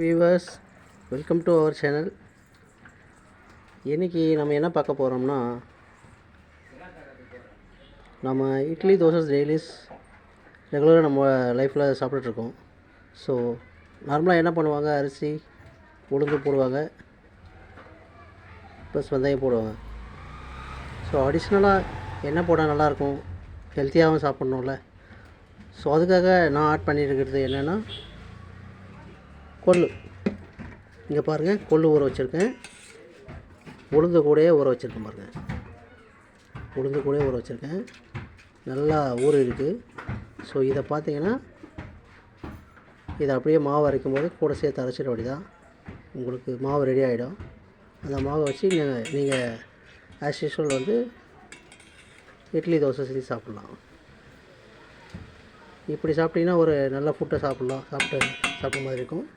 Viewers, welcome to our channel. இன்றைக்கி நம்ம என்ன பார்க்க போகிறோம்னா, நம்ம இட்லி தோசை டெய்லிஸ் ரெகுலராக நம்ம லைஃப்பில் சாப்பிட்டுட்ருக்கோம். ஸோ நார்மலாக என்ன பண்ணுவாங்க, அரிசி உளுந்து போடுவாங்க, ப்ளஸ் வெந்தயம் போடுவாங்க. ஸோ அடிஷ்னலாக என்ன போட்டால் நல்லாயிருக்கும், ஹெல்த்தியாகவும் சாப்பிட்ணும்ல. ஸோ அதுக்காக நான் ஆட் பண்ணியிருக்கிறது என்னென்னா, கொள்ளு. இங்கே பாருங்கள், கொள்ளு ஊற வச்சுருக்கேன். உளுந்து கூடயே ஊற வச்சுருக்கேன் பாருங்கள். உளுந்து கூடயே ஊற வச்சுருக்கேன், நல்லா ஊறி இருக்குது. ஸோ இதை பார்த்தீங்கன்னா, இதை அப்படியே மாவு அரைக்கும் போது கூட சேர்த்து அரைச்சிட வேண்டியதான், உங்களுக்கு மாவு ரெடி ஆகிடும். அந்த மாவை வச்சு நீங்கள் ஆஸ் யூஷுவல் இட்லி தோசை செஞ்சு சாப்பிட்லாம். இப்படி சாப்பிட்டிங்கன்னா ஒரு நல்ல ஃபுட்டை சாப்பிட்ற மாதிரி இருக்கும்.